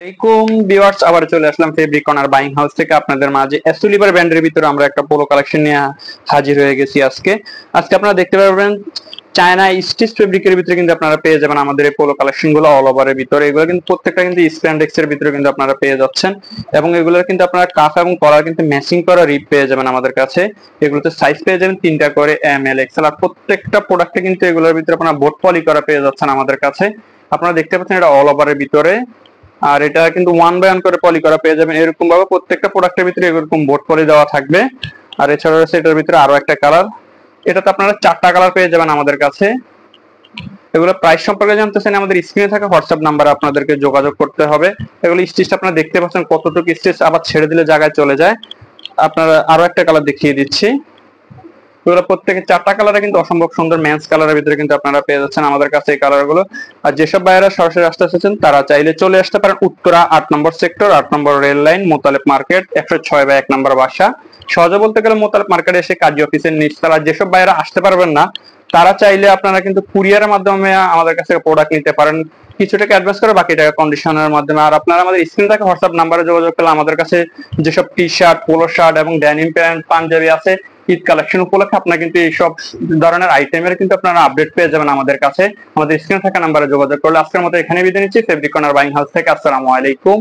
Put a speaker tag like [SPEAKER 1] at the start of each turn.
[SPEAKER 1] Viewers, আবার চলে আসলাম fabric corner buying house থেকে আপনাদের মাঝে এসুলিভার ব্র্যান্ডের ভিতরে আমরা একটা পোলো কালেকশন নিয়ে হাজির হয়ে গেছি। আজকে আপনারা দেখতে পারবেন চায়না স্টিচ ফেব্রিকের ভিতরে কিন্তু আপনারা পেয়ে যাবেন আমাদের এই পোলো কালেকশন গুলো অল ওভারের ভিতরে। এগুলো কিন্তু প্রত্যেকটা কিন্তু স্প্যান্ডেক্স এর ভিতরে কিন্তু আপনারা পেয়ে যাচ্ছেন, এবং এগুলোর কিন্তু আপনারা কাফ এবং কলার কিন্তু ম্যাচিং করা রিপ পেয়ে যাবেন আমাদের কাছে। এগুলোতে সাইজ পেয়ে যাবেন 3টা করে, এম এল এক্সেল, আর প্রত্যেকটা প্রোডাক্টে কিন্তু এগুলোর ভিতরে আপনারা বোট পলি করা পেয়ে যাচ্ছেন আমাদের কাছে। আপনারা দেখতে পাচ্ছেন এটা অল ওভারের ভিতরে, আর এটা কিন্তু 1 বাই 1 করে পলি করা পেয়ে যাবেন। এরকম ভাবে প্রত্যেকটা প্রোডাক্টের ভিতরে এরকম বোর্ড পলি দেওয়া থাকবে। আর এছাড়াও এটার ভিতরে আরো একটা কালার, এটাতে আপনারা 4টা কালার পেয়ে যাবেন আমাদের কাছে। এগুলো প্রাইস সম্পর্কে জানতে চাইলে আমাদের স্ক্রিনে থাকা হোয়াটসঅ্যাপ নাম্বারে আপনাদেরকে যোগাযোগ করতে হবে। এগুলো স্টিচ আপনারা দেখতে পাচ্ছেন কতটুকু স্টিচ, আবার ছেড়ে দিলে জায়গায় চলে যায়। আপনারা আরো একটা কালার দেখিয়ে দিচ্ছি। এগুলো প্রত্যেকে 4টা কালারে কিন্তু অসম্ভব সুন্দর ম্যাচ কালারের ভিতরে কিন্তু আপনারা পেয়ে যাচ্ছেন আমাদের কাছে এই কালার গুলো। আর যেসব ভাইয়েরা সরাসরি আসতে চাচ্ছেন তারা চাইলে চলে আসতে পারেন উত্তরা 8 নম্বর সেক্টর, 8 নম্বর রেল লাইন, মোতালেব মার্কেট, 106/1 নম্বর বাসা। সহজে বলতে গেলে মোতালেব মার্কেটে এসে কাজী অফিসের নিচতলা। যেসব ভাইয়েরা আসতে পারবেন না তারা চাইলে আপনারা কিন্তু কুরিয়ারের মাধ্যমে আমাদের কাছে প্রোডাক্ট নিতে পারেন, কিছু টাকা অ্যাডভান্স করে বাকি টাকা কন্ডিশনের মাধ্যমে। আর আপনারা আমাদের স্ক্রিনে থাকা হোয়াটসঅ্যাপ নাম্বারে যোগাযোগ করলে আমাদের কাছে যেসব টি শার্ট, পোলো শার্ট এবং ড্যানিম প্যান্ট, পাঞ্জাবি আছে, ঈদ কালেকশন উপলক্ষে আপনারা কিন্তু এইসব ধরনের আইটেমের কিন্তু আপনারা আপডেট পেয়ে যাবেন আমাদের কাছে। আমাদের স্ক্রিনে থাকা নাম্বারে যোগাযোগ করলে। আজকের মতো এখানে বিদায় নিচ্ছি ফেব্রিক কর্নার বাইং হাউস থেকে। আসসালামু আলাইকুম।